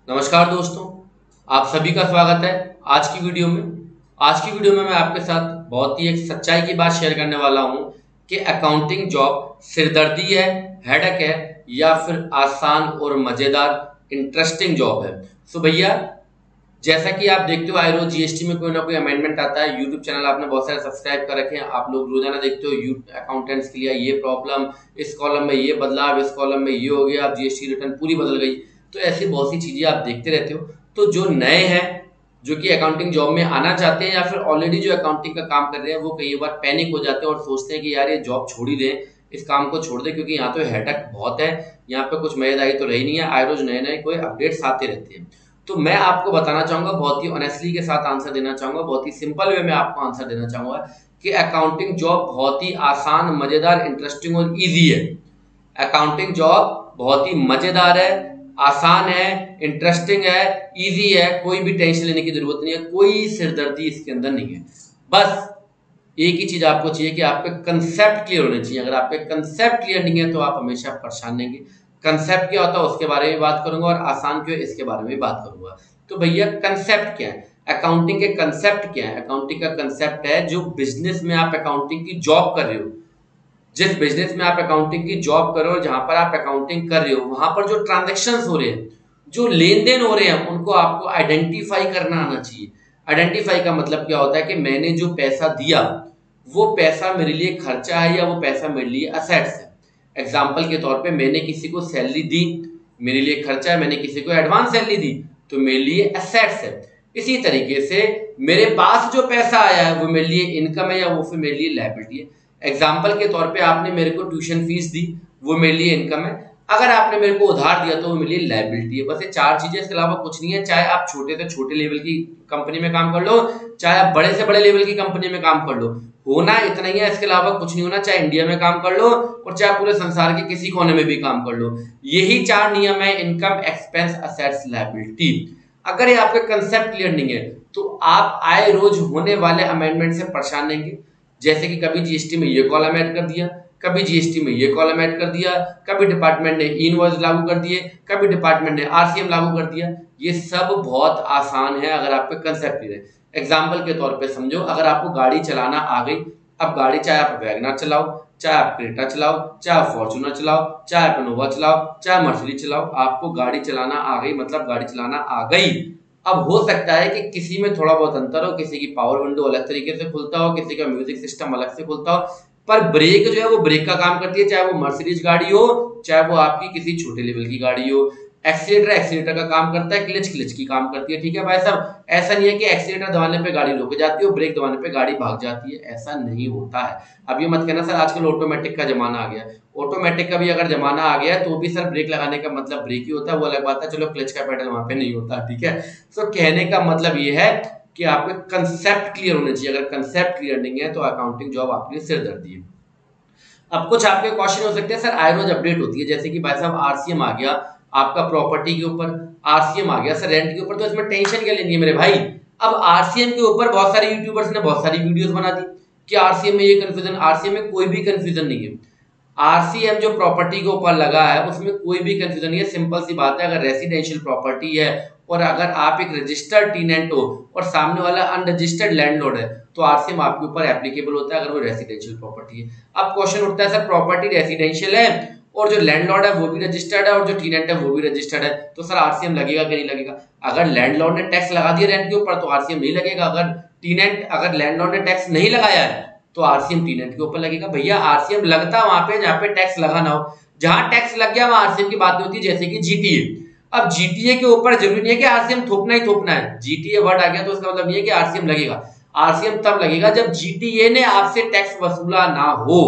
नमस्कार दोस्तों, आप सभी का स्वागत है आज की वीडियो में। आज की वीडियो में मैं आपके साथ बहुत ही एक सच्चाई की बात शेयर करने वाला हूं कि अकाउंटिंग जॉब सिरदर्दी है, हेडेक है या फिर आसान और मजेदार इंटरेस्टिंग जॉब है। सो भैया, जैसा कि आप देखते हो आए रोज जीएसटी में कोई ना कोई अमेंडमेंट आता है। यूट्यूब चैनल आपने बहुत सारे सब्सक्राइब कर रखे हैं, आप लोग रोजाना देखते हो अकाउंटेंट्स के लिए ये प्रॉब्लम, इस कॉलम में ये बदलाव, इस कॉलम में ये हो गया, अब जीएसटी रिटर्न पूरी बदल गई। तो ऐसी बहुत सी चीजें आप देखते रहते हो। तो जो नए हैं, जो कि अकाउंटिंग जॉब में आना चाहते हैं या फिर ऑलरेडी जो अकाउंटिंग का काम कर रहे हैं, वो कई बार पैनिक हो जाते हैं और सोचते हैं कि यार ये जॉब छोड़ ही दें, इस काम को छोड़ दें, क्योंकि यहाँ तो हेडेक बहुत है, यहाँ पे कुछ मजेदारी तो रही नहीं है, आए रोज नए नए कोई अपडेट्स आते रहते हैं। तो मैं आपको बताना चाहूंगा, बहुत ही ऑनेस्टली के साथ आंसर देना चाहूंगा, बहुत ही सिंपल वे में आपको आंसर देना चाहूंगा कि अकाउंटिंग जॉब बहुत ही आसान, मजेदार, इंटरेस्टिंग और इजी है। अकाउंटिंग जॉब बहुत ही मजेदार है, आसान है, इंटरेस्टिंग है, इजी है, कोई भी टेंशन लेने की जरूरत नहीं है, कोई सिरदर्दी इसके अंदर नहीं है। बस एक ही चीज आपको चाहिए कि आपके कंसेप्ट क्लियर होने चाहिए। अगर आपके कंसेप्ट क्लियर नहीं है तो आप हमेशा परेशान रहेंगे। कंसेप्ट क्या होता है उसके बारे में बात करूंगा और आसान क्यों है इसके बारे में बात करूंगा। तो भैया, कंसेप्ट क्या है, अकाउंटिंग के कंसेप्ट क्या है? अकाउंटिंग का कंसेप्ट है जो बिजनेस में आप अकाउंटिंग की जॉब कर रहे हो, जिस बिजनेस में आप अकाउंटिंग की जॉब कर रहे हो, जहां पर आप अकाउंटिंग कर रहे हो, वहां पर जो ट्रांजेक्शन्स हो रहे हैं, जो लेन देन हो रहे हैं, उनको आपको आइडेंटिफाई करना आना चाहिए। आइडेंटिफाई का मतलब क्या होता है कि मैंने जो पैसा दिया वो पैसा मेरे लिए खर्चा है या वो पैसा मेरे लिए असेट्स है। एग्जाम्पल के तौर पे, मैंने किसी को सैलरी दी, मेरे लिए खर्चा है, मैंने किसी को एडवांस सैलरी दी तो मेरे लिए एसेट्स है। इसी तरीके से मेरे पास जो पैसा आया है वो मेरे लिए इनकम है या वो फिर मेरे लिए लायबिलिटी है। एग्जाम्पल के तौर पे, आपने मेरे को ट्यूशन फीस दी, वो मेरे लिए इनकम है। अगर आपने मेरे को उधार दिया तो वो मेरे लिए लायबिलिटी है। बस ये चार चीजें, इसके अलावा कुछ नहीं है। चाहे आप छोटे से छोटे लेवल की कंपनी में काम कर लो, चाहे आप बड़े से बड़े लेवल की कंपनी में काम कर लो, होना इतना ही है, इसके अलावा कुछ नहीं होना। चाहे इंडिया में काम कर लो और चाहे पूरे संसार के किसी कोने में भी काम कर लो, यही चार नियम है, इनकम, एक्सपेंस, असेट्स, लायबिलिटी। अगर ये आपके कंसेप्ट क्लियर नहीं है तो आप आए रोज होने वाले अमेंडमेंट से परेशान रहेंगे। जैसे कि कभी जीएसटी में ये कॉलम ऐड कर दिया, कभी जीएसटी में ये कॉलम ऐड कर दिया, कभी डिपार्टमेंट ने इनवॉइस लागू कर दिए, कभी डिपार्टमेंट ने आरसीएम लागू कर दिया। ये सब बहुत आसान है अगर आपके कंसेप्ट क्लियर है। एग्जाम्पल के तौर पे समझो, अगर आपको गाड़ी चलाना आ गई, अब गाड़ी चाहे आप वैगनर चलाओ, चाहे आप क्रेटा चलाओ, चाहे आप फॉर्च्यूनर चलाओ, चाहे आप इनोवा चलाओ, चाहे मर्सिडीज चलाओ, आपको गाड़ी चलाना आ गई, मतलब गाड़ी चलाना आ गई। अब हो सकता है कि किसी में थोड़ा बहुत अंतर हो, किसी की पावर विंडो अलग तरीके से खुलता हो, किसी का म्यूजिक सिस्टम अलग से खुलता हो, पर ब्रेक जो है वो ब्रेक का काम करती है, चाहे वो मर्सिडीज गाड़ी हो, चाहे वो आपकी किसी छोटे लेवल की गाड़ी हो। एक्सीलेटर एक्सीलेटर का काम करता है, क्लच क्लच की काम करती है। ठीक है भाई साहब, ऐसा नहीं है कि एक्सीलेटर दबाने पे गाड़ी रुक जाती है और ब्रेक दबाने पे गाड़ी भाग जाती है, ऐसा नहीं होता है। अब ये मत कहना सर आजकल ऑटोमेटिक का जमाना आ गया है। ऑटोमेटिक का भी अगर जमाना आ गया है तो भी सर ब्रेक लगाने का मतलब ब्रेक ही होता है, वो अलग बात है, चलो क्लच का पेडल वहां पे नहीं होता। ठीक है, तो कहने का मतलब ये है कि आपके कंसेप्ट क्लियर होने चाहिए। अगर कंसेप्ट क्लियर नहीं है तो अकाउंटिंग जॉब आपके लिए सिरदर्दी है। अब कुछ आपके क्वेश्चन हो सकते हैं, सर आए रोज अपडेट होती है, जैसे कि भाई साहब आरसीएम आ गया आपका प्रॉपर्टी के ऊपर, आरसीएम आ गया सर रेंट के ऊपर, तो इसमें टेंशन क्या लेनी है मेरे भाई। अब आरसीएम के ऊपर बहुत सारे यूट्यूबर्स ने बहुत सारी वीडियोस बना दी कि आरसीएम में ये कंफ्यूजन, आरसीएम में कोई भी कंफ्यूजन नहीं है। आरसीएम जो प्रॉपर्टी के ऊपर लगा है उसमें कोई भी कंफ्यूजन नहीं है। सिंपल सी बात है, अगर रेसिडेंशियल प्रॉपर्टी है और अगर आप एक रजिस्टर्ड टीनेंट हो और सामने वाला अनरजिस्टर्ड लैंडलॉर्ड है तो आरसीएम आपके ऊपर एप्लीकेबल होता है, अगर वो रेसिडेंशियल प्रॉपर्टी है। अब क्वेश्चन उठता है, सर प्रॉपर्टी रेसिडेंशियल है और जो लैंडलॉर्ड है वो भी रजिस्टर्ड है और जो टीनेंट है वो भी रजिस्टर्ड है, तो सर आरसीएम लगेगा कि नहीं लगेगा? अगर लैंडलॉर्ड ने टैक्स लगा दिया रेंट के ऊपर तो आरसीएम नहीं लगेगा। अगर लैंडलॉर्ड ने टैक्स नहीं लगाया है तो आरसीएम टीनेंट के ऊपर लगेगा। भैया आरसीएम लगता वहां पे जहां पे टैक्स लगा ना हो, जहां टैक्स लग गया वहां आरसीएम की बात नहीं होती। जैसे कि जीटीए, अब जीटीए के ऊपर जरूरी नहीं है कि आरसीएम थोपना ही थोपना है। जीटीए वर्ड आ गया तो उसका मतलब नहीं है कि आरसीएम लगेगा। आरसीएम तब लगेगा जब जीटीए ने आपसे टैक्स वसूला ना हो,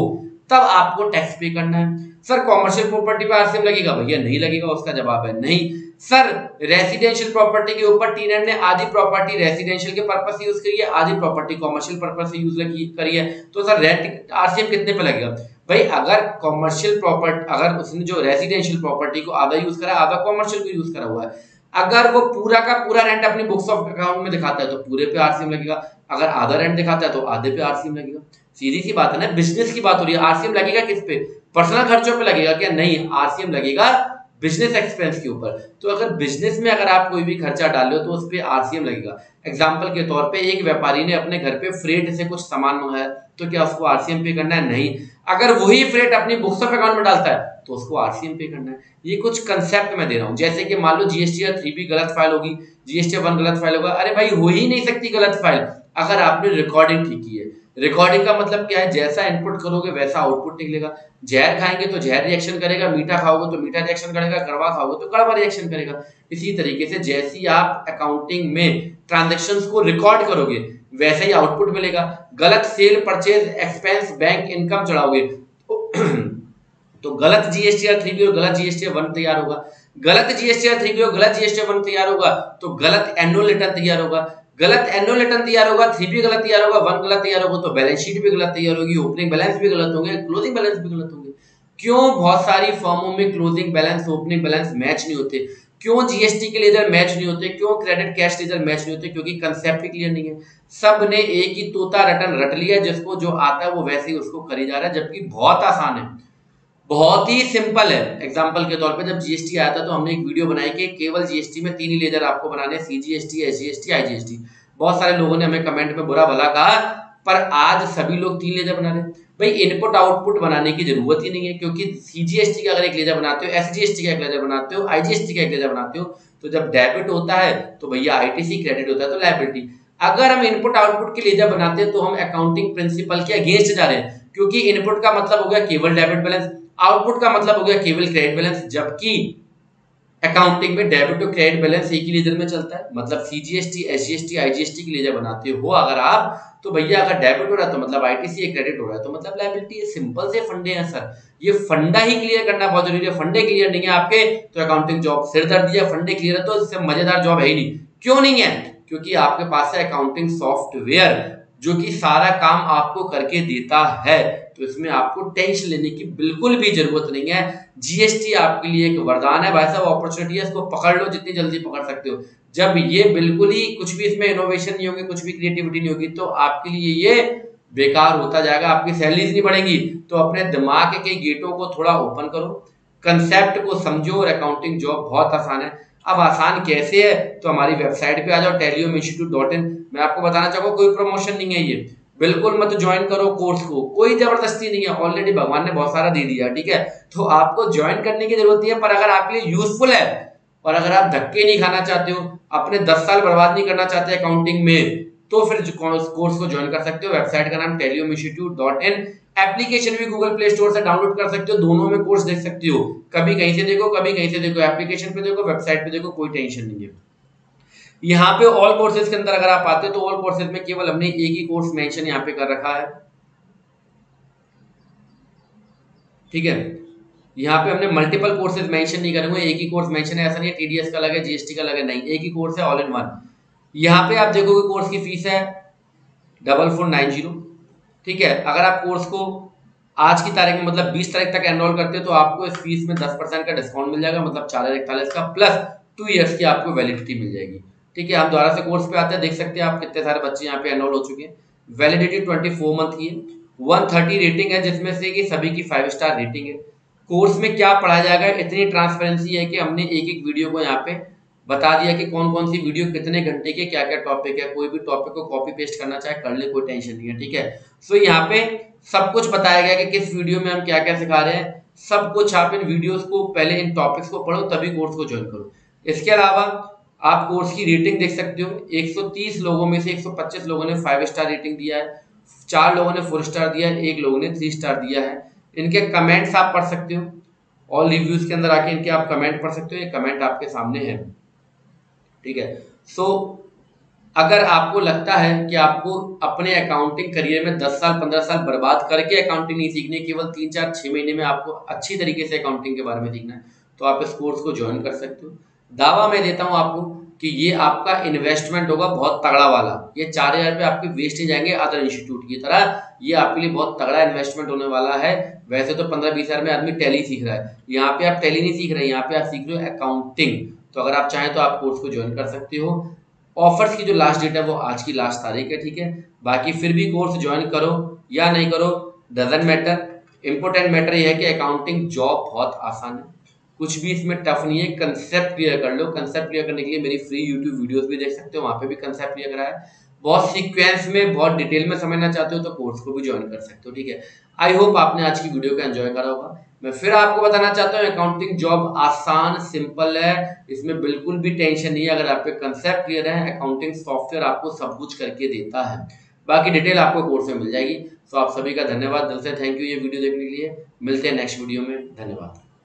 तब आपको टैक्स पे करना है। सर कॉमर्शियल प्रॉपर्टी पे आरसीएम लगेगा? भैया नहीं लगेगा, उसका जवाब है नहीं। सर रेसिडेंशियल प्रॉपर्टी के ऊपर टीनेंट ने आधी प्रॉपर्टी रेसिडेंशियल के पर्पस से यूज करी है, आधी प्रॉपर्टी कॉमर्शियल पर्पस से यूज करी है, तो सर रेंट आरसीएम कितने पे लगेगा? भाई अगर कॉमर्शियल प्रॉपर्टी, अगर उसने जो रेसिडेंशियल प्रॉपर्टी को आधा यूज करा, आधा कॉमर्शियल को यूज करा हुआ है, अगर वो पूरा का पूरा रेंट अपनी बुक्स ऑफ अकाउंट में दिखाता है तो पूरे पे आरसीएम लगेगा, अगर आधा रेंट दिखाता है तो आधे पे आरसीएम लगेगा। सीधी सी बात है ना, बिजनेस की बात हो रही है, आरसीएम लगेगा किस पे? पर्सनल खर्चों पे लगेगा क्या? नहीं, आरसीएम लगेगा बिजनेस एक्सपेंस के ऊपर। तो अगर बिजनेस में अगर आप कोई भी खर्चा डाल रहे हो तो उस पर आरसीएम लगेगा। एग्जाम्पल के तौर पे एक व्यापारी ने अपने घर पे फ्रेट से कुछ सामान मंगाया, तो क्या उसको आरसीएम पे करना है? नहीं। अगर वही फ्रेट अपनी बुक्स ऑफ अकाउंट में डालता है तो उसको आरसीएम पे करना है। ये कुछ कंसेप्ट मैं दे रहा हूँ। जैसे कि मान लो जीएसटीआर 3 गलत फाइल होगी, जीएसटीआर 1 गलत फाइल होगा, अरे भाई हो ही नहीं सकती गलत फाइल अगर आपने रिकॉर्डिंग ठीक की है। रिकॉर्डिंग का मतलब क्या है? जैसा इनपुट करोगे वैसा आउटपुट निकलेगा। जहर खाएंगे तो जहर रिएक्शन करेगा, मीठा खाओगे तो मीठा रिएक्शन करेगा, कड़वा खाओगे तो कड़वा रिएक्शन करेगा। इसी तरीके से जैसी आप अकाउंटिंग में ट्रांजैक्शंस को रिकॉर्ड करोगे वैसा ही आउटपुट मिलेगा। गलत sale, purchase, expense, bank income चढ़ाओगे तो गलत जीएसटीआर 3 और गलत जीएसटीआर 1 तैयार होगा। गलत जीएसटीआर 3 और गलत जीएसटीआर 1 तैयार होगा तो गलत एनुअल रिटर्न तैयार होगा। गलत एनुअल रिटर्न तैयार होगा, 3 गलत तैयार होगा, 1 गलत तैयार होगा तो बैलेंस शीट भी गलत तैयार होगी, ओपनिंग बैलेंस भी गलत होंगे, क्लोजिंग बैलेंस भी गलत होंगे। क्यों बहुत सारी फर्मों में closing balance, opening balance match नहीं होते? क्यों जीएसटी के लेजर मैच नहीं होते? क्यों क्रेडिट कैश लेजर मैच नहीं होते? क्योंकि कंसेप्ट ही क्लियर नहीं है। सब ने एक ही तोता रटन रट लिया, जिसको जो आता है वो वैसे ही उसको करी जा रहा है, जबकि बहुत आसान है, बहुत ही सिंपल है। एग्जांपल के तौर पे जब जीएसटी आया था तो हमने एक वीडियो बनाई कि केवल जीएसटी में 3 ही लेजर आपको बनाने, सीजीएसटी, एसजीएसटी, आईजीएसटी। बहुत सारे लोगों ने हमें कमेंट में बुरा भला कहा, पर आज सभी लोग 3 लेजर बना रहे हैं। भाई इनपुट आउटपुट बनाने की जरूरत ही नहीं है, क्योंकि सीजीएसटी का अगर एक लेजर बनाते हो, एसजीएसटी का एक लेजर बनाते हो, आईजीएसटी का एक लेजर बनाते हो, तो जब डेबिट होता है तो भैया आईटीसी, क्रेडिट होता है तो लायबिलिटी। अगर हम इनपुट आउटपुट के लेजर बनाते हैं तो हम अकाउंटिंग प्रिंसिपल के अगेंस्ट जा रहे हैं, क्योंकि इनपुट का मतलब हो गया केवल डेबिट बैलेंस, आउटपुट का मतलब हो गया केवल क्रेडिट बैलेंस, जबकि अकाउंटिंग में डेबिट और क्रेडिट बैलेंस एक ही लेजर में चलता है। मतलब सीजीएसटी, एसजीएसटी, आईजीएसटी की लेजर बनाते हो अगर आप, तो भैया अगर डेबिट हो रहा है तो मतलब आईटीसी, क्रेडिट हो रहा है तो मतलब लायबिलिटी। सिंपल से फंडे हैं सर, ये फंडा ही क्लियर करना बहुत जरूरी है। फंडे क्लियर नहीं है आपके तो अकाउंटिंग जॉब सिर दर्द है, फंडे क्लियर है तो इससे मजेदार जॉब है ही नहीं। क्यों नहीं है? क्योंकि आपके पास है अकाउंटिंग सॉफ्टवेयर जो कि सारा काम आपको करके देता है, तो इसमें आपको टेंशन लेने की बिल्कुल भी जरूरत नहीं है। जीएसटी आपके लिए एक वरदान है भाई साहब, अपॉर्चुनिटी है, इसको पकड़ लो जितनी जल्दी पकड़ सकते हो। जब ये बिल्कुल ही कुछ भी इसमें इनोवेशन नहीं होगी, कुछ भी क्रिएटिविटी नहीं होगी, तो आपके लिए ये बेकार होता जाएगा, आपकी सैलरीज नहीं बढ़ेंगी। तो अपने दिमाग के गेटों को थोड़ा ओपन करो, कंसेप्ट को समझो, और अकाउंटिंग जॉब बहुत आसान है। अब आसान कैसे है? तो हमारी वेबसाइट पे आ जाओ, teliuminstitute.in। मैं आपको बताना चाहूंगा कोई प्रमोशन नहीं है ये, बिल्कुल मत ज्वाइन करो कोर्स को, कोई जबरदस्ती नहीं है, ऑलरेडी भगवान ने बहुत सारा दे दिया, ठीक है। तो आपको ज्वाइन करने की जरूरत नहीं है, पर अगर आपके लिए यूजफुल है और अगर आप धक्के नहीं खाना चाहते हो, अपने 10 साल बर्बाद नहीं करना चाहते अकाउंटिंग में, तो फिर कोर्स को ज्वाइन कर सकते हो। वेबसाइट का नाम teliuminstitute.in, एप्लीकेशन भी गूगल प्ले स्टोर से डाउनलोड कर सकते हो, दोनों में कोर्स देख सकते हो, कभी कहीं से देखो, कभी कहीं से देखो, एप्लीकेशन पे देखो, वेबसाइट पे देखो, कोई टेंशन नहीं है। यहाँ पे ऑल कोर्सेज के अंदर अगर आप आते हो तो ऑल कोर्सेज में केवल हमने एक ही कोर्स मेंशन यहाँ पे कर रखा है, ठीक है। यहाँ पे हमने मल्टीपल कोर्सेज मेंशन नहीं करे हुए, एक ही कोर्स मेंशन है, ऐसा नहीं है टीडीएस का अलग है, जीएसटी का अलग है, नहीं, एक ही कोर्स है, ऑल इन वन। यहाँ पे आप देखोगे कोर्स की फीस है 4490, ठीक है। अगर आप कोर्स को आज की तारीख में मतलब 20 तारीख तक एनरोल करते हो तो आपको इस फीस में 10% का डिस्काउंट मिल जाएगा, मतलब 4041 का, प्लस 2 ईयर्स की आपको वैलिडिटी मिल जाएगी, ठीक है। हम दोबारा से कोर्स पे आते हैं, देख सकते हैं आप कितने सारे बच्चे यहाँ पे एनरोल हो चुके हैं। वैलिडिटी 24 मंथ की है, 130 रेटिंग है, जिसमें से कि सभी की 5 स्टार रेटिंग है। कोर्स में क्या पढ़ाया जाएगा, इतनी ट्रांसपेरेंसी है कि हमने एक एक वीडियो को यहाँ पे बता दिया कि कौन कौन सी वीडियो कितने घंटे के, क्या क्या टॉपिक है। कोई भी टॉपिक को कॉपी पेस्ट करना चाहे कर ले, कोई टेंशन नहीं है, ठीक है। सो यहाँ पे सब कुछ बताया गया कि किस वीडियो में हम क्या क्या सिखा रहे हैं, सब कुछ। आप इन वीडियोस को पहले, इन टॉपिक्स को पढ़ो तभी कोर्स को ज्वाइन करो। इसके अलावा आप कोर्स की रेटिंग देख सकते हो, 130 लोगों में से 125 लोगों ने 5 स्टार रेटिंग दिया है, 4 लोगों ने 4 स्टार दिया है, 1 लोगों ने 3 स्टार दिया है। इनके कमेंट्स आप पढ़ सकते हो, ऑल रिव्यूज के अंदर आके इनके आप कमेंट पढ़ सकते हो, ये कमेंट आपके सामने है, ठीक है। सो अगर आपको लगता है कि आपको अपने अकाउंटिंग करियर में 10 साल 15 साल बर्बाद करके अकाउंटिंग नहीं सीखनी, केवल 3 4 6 महीने में आपको अच्छी तरीके से अकाउंटिंग के बारे में सीखना है, तो आप इस कोर्स को ज्वाइन कर सकते हो। दावा मैं देता हूं आपको कि ये आपका इन्वेस्टमेंट होगा बहुत तगड़ा वाला। ये 4000 रुपये आपके वेस्ट नहीं जाएंगे अदर इंस्टीट्यूट की तरह, ये आपके लिए बहुत तगड़ा इन्वेस्टमेंट होने वाला है। वैसे तो 15-20 हजार में आदमी टैली सीख रहा है, यहाँ पे आप टैली नहीं सीख रहे, यहाँ पे आप सीख रहे हो अकाउंटिंग। तो अगर आप चाहें तो आप कोर्स को ज्वाइन कर सकते हो। ऑफर्स की जो लास्ट डेट है वो आज की लास्ट तारीख है, ठीक है। बाकी फिर भी कोर्स ज्वाइन करो या नहीं करो डजंट मैटर, इंपॉर्टेंट मैटर ये है कि अकाउंटिंग जॉब बहुत आसान है, कुछ भी इसमें टफ नहीं है, कंसेप्ट क्लियर कर लो। कंसेप्ट क्लियर करने के लिए मेरी फ्री यूट्यूब वीडियोस भी देख सकते हो, वहाँ पे भी कंसेप्ट क्लियर करा है। बहुत सीक्वेंस में बहुत डिटेल में समझना चाहते हो तो कोर्स को भी ज्वाइन कर सकते हो, ठीक है। आई होप आपने आज की वीडियो को एंजॉय करा होगा। मैं फिर आपको बताना चाहता हूँ अकाउंटिंग जॉब आसान सिंपल है, इसमें बिल्कुल भी टेंशन नहीं है। अगर आपके कंसेप्ट क्लियर है, अकाउंटिंग सॉफ्टवेयर आपको सब कुछ करके देता है। बाकी डिटेल आपको कोर्स में मिल जाएगी। तो आप सभी का धन्यवाद, दिल से थैंक यू ये वीडियो देखने के लिए। मिलते हैं नेक्स्ट वीडियो में, धन्यवाद।